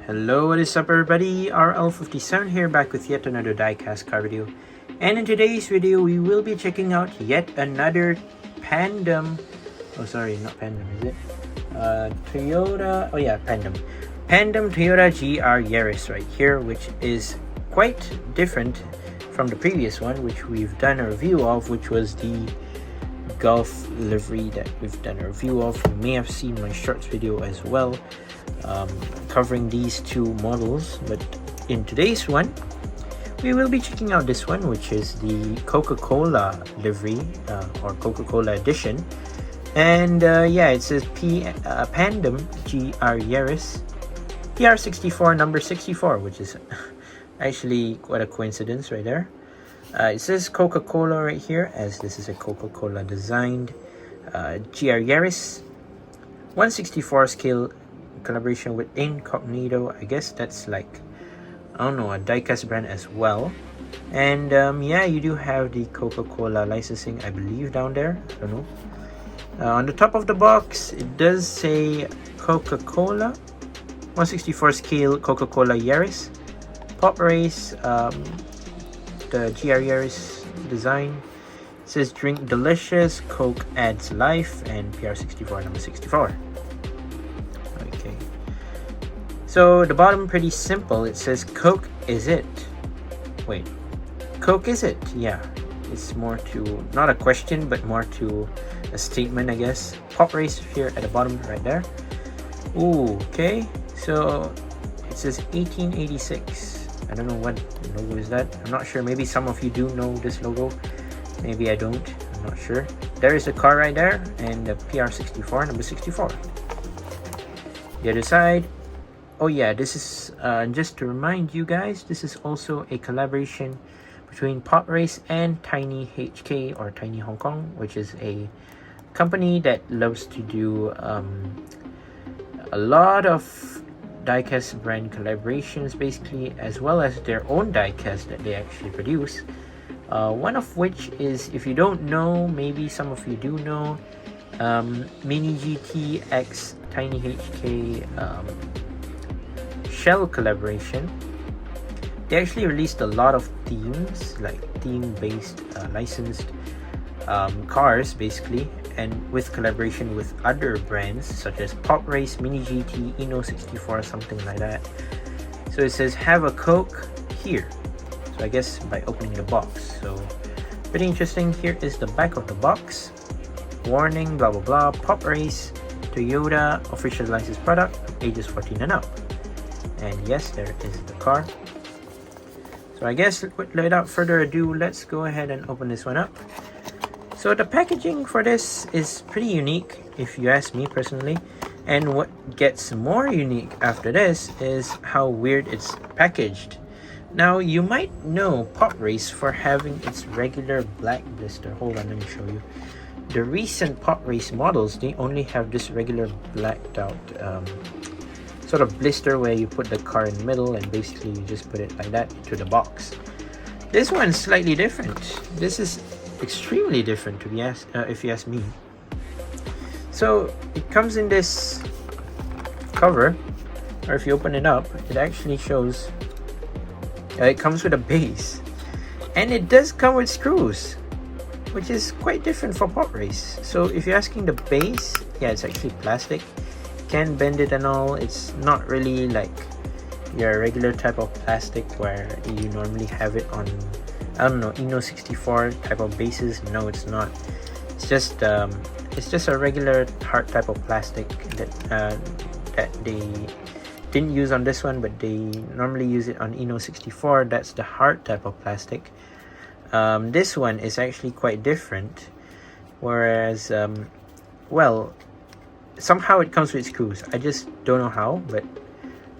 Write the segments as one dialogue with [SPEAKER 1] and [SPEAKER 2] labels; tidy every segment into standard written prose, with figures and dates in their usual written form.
[SPEAKER 1] Hello, what is up everybody? RL57 here, back with yet another Diecast car video. And in today's video, we will be checking out yet another Pandem. Oh, sorry, not Pandem, is it? Pandem. Pandem Toyota GR Yaris right here, which is quite different from the previous one, which we've done a review of, which was the Golf livery that we've done a review of. You may have seen my shorts video as well, covering these two models. But in today's one, we will be checking out this one, which is the Coca-Cola livery, or Coca-Cola edition. And it says Pandem GR Yaris PR64 number 64, which is actually quite a coincidence right there. It says Coca-Cola right here, as this is a Coca-Cola designed GR Yaris 1/64 scale collaboration with Incognito. I guess that's like, I don't know, a Diecast brand as well. And you do have the Coca-Cola licensing, I believe, down there. I don't know. On the top of the box, it does say Coca-Cola 1/64 scale Coca-Cola Yaris Poprace, the GR Yaris design. It says drink delicious, Coke adds life, and PR64 number 64. Okay, so the bottom pretty simple. It says Coke is it. Wait, Coke is it? Yeah, it's more to not a question but more to a statement, I guess. Poprace here at the bottom right there. Ooh, okay, so it says 1886. I don't know what logo is that. I'm not sure. Maybe some of you do know this logo. Maybe I don't. I'm not sure. There is a car right there, and the PR64 number 64. The other side. Oh yeah, this is just to remind you guys, this is also a collaboration between Poprace and Tiny HK, or Tiny Hong Kong, which is a company that loves to do a lot of diecast brand collaborations, basically, as well as their own diecast that they actually produce. One of which is, if you don't know, maybe some of you do know, Mini GT X Tiny HK shell collaboration. They actually released a lot of themes, like theme-based licensed cars, basically, and with collaboration with other brands such as Poprace, Mini GT, Inno64, something like that. So it says have a Coke here. So I guess by opening the box. So pretty interesting. Here is the back of the box. Warning, blah blah blah. Poprace, Toyota, official licensed product, ages 14 and up. And yes, there is the car. So I guess without further ado, let's go ahead and open this one up. So the packaging for this is pretty unique, if you ask me personally. And what gets more unique after this is how weird it's packaged. Now, you might know Poprace for having its regular black blister. Hold on, let me show you. The recent Poprace models, they only have this regular blacked out sort of blister where you put the car in the middle and basically you just put it like that into the box. This one's slightly different. This is extremely different, to be asked, if you ask me. So it comes in this cover, or if you open it up, it actually shows it comes with a base, and it does come with screws, which is quite different for Poprace. So if you're asking the base, yeah, it's actually plastic, can bend it and all. It's not really like your regular type of plastic where you normally have it on, I don't know, Inno64 type of bases. No, it's not. It's just a regular hard type of plastic that they didn't use on this one, but they normally use it on Inno64. That's the hard type of plastic. This one is actually quite different, whereas well, somehow it comes with screws. I just don't know how, but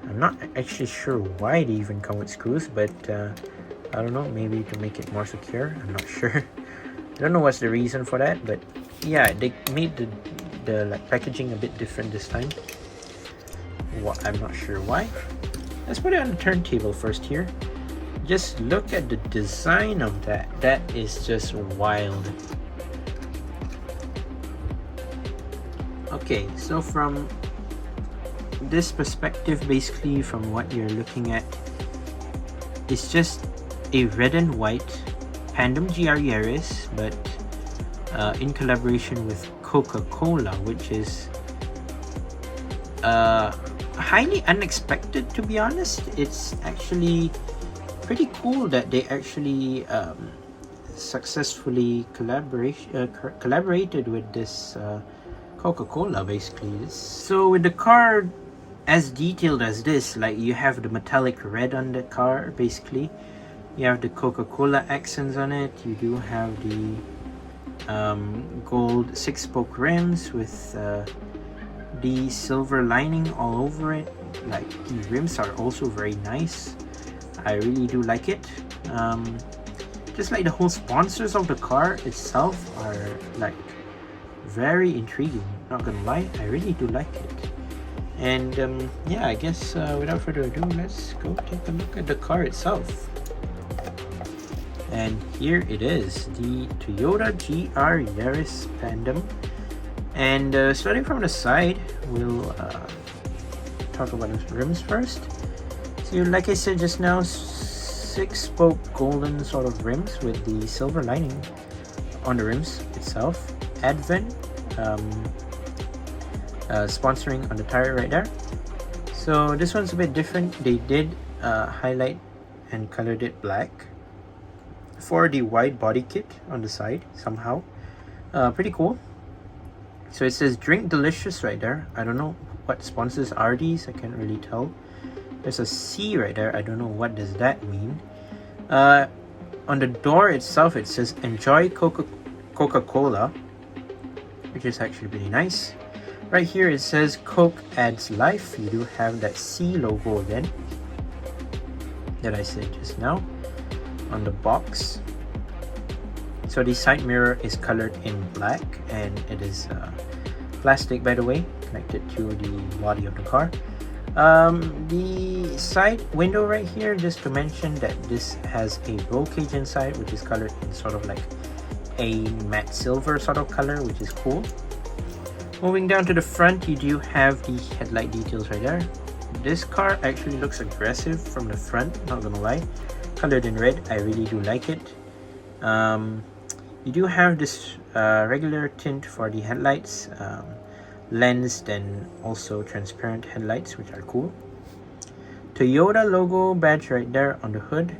[SPEAKER 1] I'm not actually sure why they even come with screws, but I don't know, maybe to make it more secure. I'm not sure. I don't know what's the reason for that, but yeah, they made the like packaging a bit different this time. I'm not sure why. Let's put it on the turntable first here. Just look at the design of that. That is just wild. Okay, so from this perspective, basically from what you're looking at, is just a red and white Pandem Yaris, but in collaboration with Coca-Cola, which is highly unexpected, to be honest. It's actually pretty cool that they actually successfully collaborated with this Coca-Cola, basically. So with the car as detailed as this, like you have the metallic red on the car, basically you have the Coca-Cola accents on it, you do have the gold 6-spoke rims with the silver lining all over it. Like the rims are also very nice. I really do like it. Just like the whole sponsors of the car itself are like very intriguing, not gonna lie. I really do like it. And yeah, I guess without further ado, let's go take a look at the car itself. And here it is, the Toyotagryaris Pandem. And starting from the side, we'll talk about the rims first. So like I said just now, 6-spoke golden sort of rims with the silver lining on the rims itself. Advent sponsoring on the tire right there. So this one's a bit different. They did highlight and colored it black for the wide body kit on the side somehow. Pretty cool. So it says drink delicious right there. I don't know what sponsors are these, I can't really tell. There's a C right there, I don't know what does that mean. On the door itself it says enjoy Coca-Cola, which is actually pretty nice. Right here it says Coke adds life. You do have that C logo again that I said just now on the box. So the side mirror is colored in black, and it is plastic, by the way, connected to the body of the car. The side window right here, just to mention that this has a roll cage inside, which is colored in sort of like a matte silver sort of color, which is cool. Moving down to the front, you do have the headlight details right there. This car actually looks aggressive from the front, not gonna lie. Colored in red, I really do like it. You do have this regular tint for the headlights, lensed and also transparent headlights, which are cool. Toyota logo badge right there on the hood,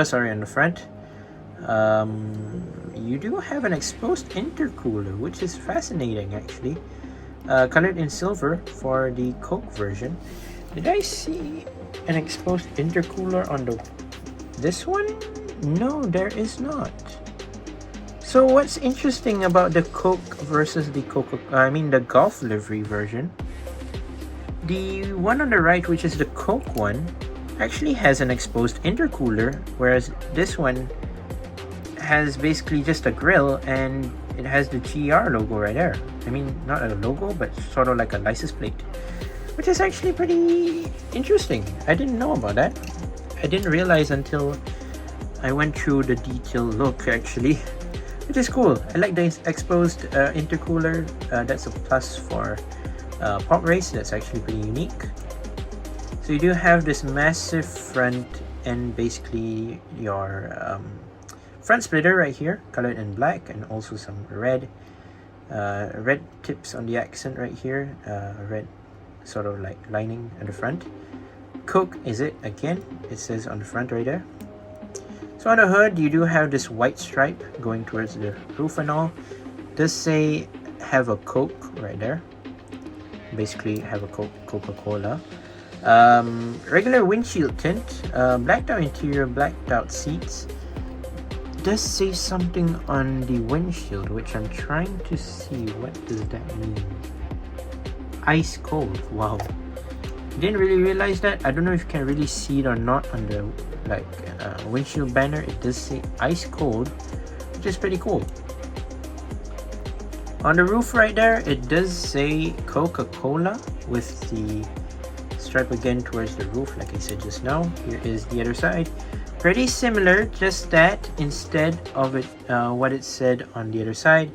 [SPEAKER 1] sorry, on the front. You do have an exposed intercooler, which is fascinating actually. Colored in silver for the Coke version. Did I see an exposed intercooler on this one? No, there is not. So what's interesting about the Coke versus the the Golf livery version, the one on the right, which is the Coke one, actually has an exposed intercooler, whereas this one has basically just a grill and it has the GR logo right there. I mean, not a logo, but sort of like a license plate, which is actually pretty interesting. I didn't know about that. I didn't realize until I went through the detailed look actually, which is cool. I like the exposed intercooler. That's a plus for Poprace. That's actually pretty unique. So you do have this massive front and basically your front splitter right here, colored in black, and also some red tips on the accent right here, red sort of like lining at the front. Coke is it again, it says on the front right there. So on the hood you do have this white stripe going towards the roof and all. It does say have a Coke right there, basically have a Coca-Cola. Regular windshield tint, blacked out interior, blacked out seats. It does say something on the windshield, which I'm trying to see. What does that mean? Ice cold. Wow, didn't really realize that. I don't know if you can really see it or not on the windshield banner. It does say ice cold, which is pretty cool. On the roof right there, it does say Coca-Cola with the stripe again towards the roof, like I said just now. Here is the other side. Pretty similar, just that instead of it, what it said on the other side,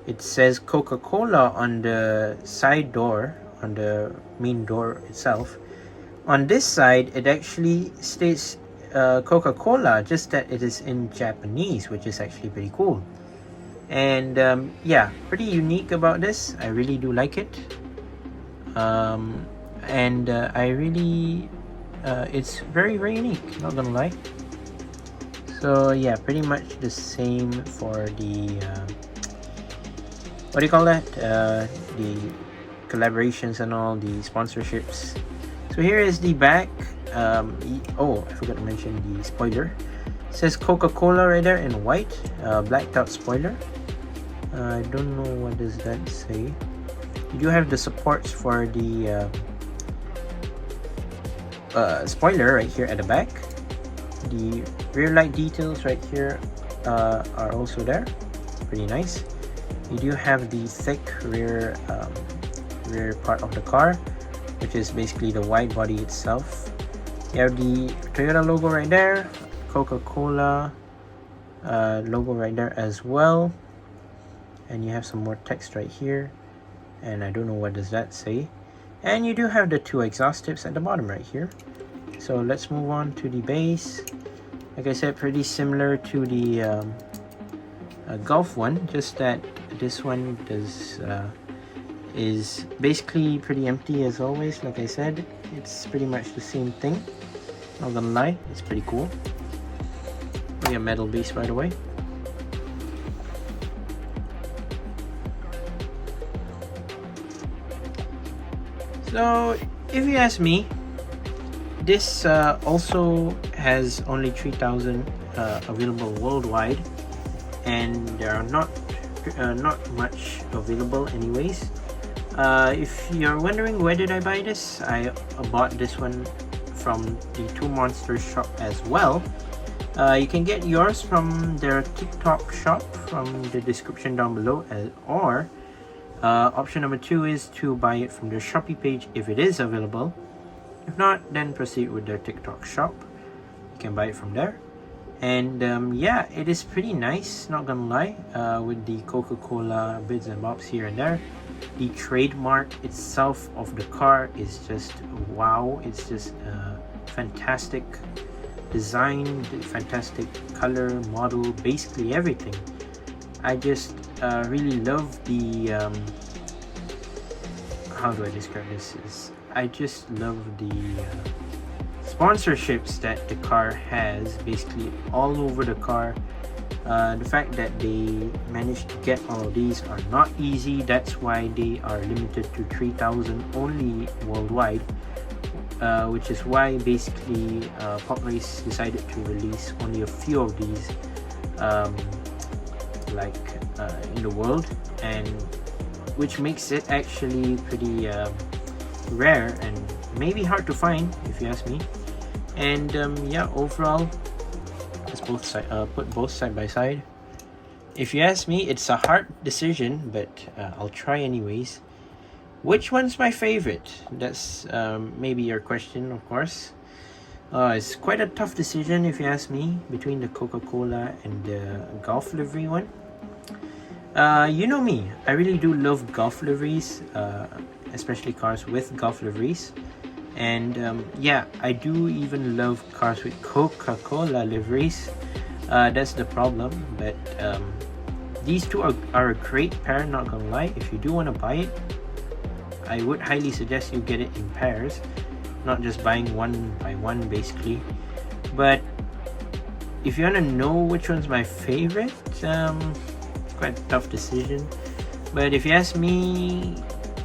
[SPEAKER 1] it says Coca-Cola on the side door on the main door itself. On this side, it actually states Coca-Cola, just that it is in Japanese, which is actually pretty cool. And yeah, pretty unique about this. I really do like it. And I really it's very unique, not gonna lie. So yeah, pretty much the same for the what do you call that, the collaborations and all the sponsorships. So here is the back. Oh, I forgot to mention the spoiler. It says Coca-Cola right there in white, blacked out spoiler. I don't know what does that say. You do have the supports for the spoiler right here at the back. The rear light details right here are also there. Pretty nice. You do have the thick rear part of the car, which is basically the wide body itself. You have the Toyota logo right there, Coca-Cola logo right there as well, and you have some more text right here, and I don't know what does that say. And you do have the two exhaust tips at the bottom right here. So let's move on to the base. Like I said, pretty similar to the Golf one, just that this one is basically pretty empty as always. Like I said, it's pretty much the same thing, not gonna lie. It's pretty cool. Really a metal base, by the way. So if you ask me, this also has only 3,000 available worldwide, and there are not much available anyways. If you're wondering where did I buy this, I bought this one from the Two Monsters shop as well. You can get yours from their TikTok shop from the description down below, or option number 2 is to buy it from their Shopee page if it is available. If not, then proceed with their TikTok shop. You can buy it from there. And yeah, it is pretty nice, not gonna lie, with the Coca-Cola bits and bobs here and there. The trademark itself of the car is just wow. It's just fantastic design, fantastic color, model, basically everything. I just really love the how do I describe this? I just love the sponsorships that the car has, basically all over the car. The fact that they managed to get all of these are not easy. That's why they are limited to 3,000 only worldwide, which is why basically Poprace decided to release only a few of these in the world, and which makes it actually pretty rare and maybe hard to find, if you ask me. And yeah, overall, let's put both side by side. If you ask me, it's a hard decision, but I'll try anyways. Which one's my favorite? That's maybe your question, of course. It's quite a tough decision, if you ask me, between the Coca-Cola and the Golf livery one. You know me, I really do love Golf liveries, especially cars with Golf liveries. And yeah, I do even love cars with Coca-Cola liveries. That's the problem, but these two are a great pair, not gonna lie. If you do want to buy it, I would highly suggest you get it in pairs, not just buying one by one basically. But if you want to know which one's my favorite, quite a tough decision. But if you ask me,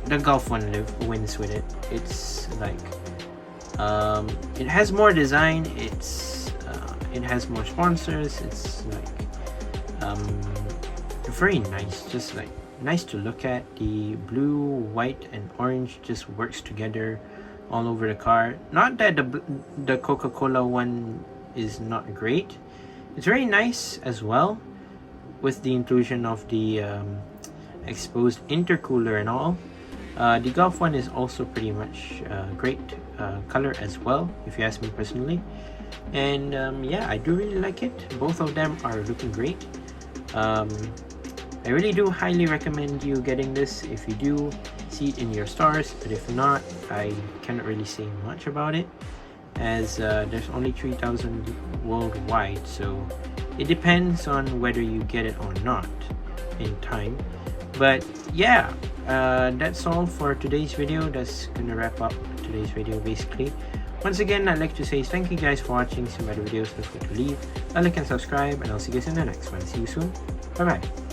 [SPEAKER 1] the Golf one wins with it. It's like it has more design, it has more sponsors, it's like very nice, just like nice to look at. The blue, white and orange just works together all over the car. Not that the Coca-Cola one is not great, it's very nice as well, with the inclusion of the exposed intercooler and all. The Golf one is also pretty much great color as well, if you ask me personally. And yeah, I do really like it. Both of them are looking great. I really do highly recommend you getting this if you do see it in your stores, but if not, I cannot really say much about it, as there's only 3,000 worldwide, so it depends on whether you get it or not in time. But yeah, that's all for today's video. That's gonna wrap up today's video basically. Once again, I'd like to say thank you guys for watching some other videos. Don't forget to leave a like and subscribe, and I'll see you guys in the next one. See you soon. Bye bye.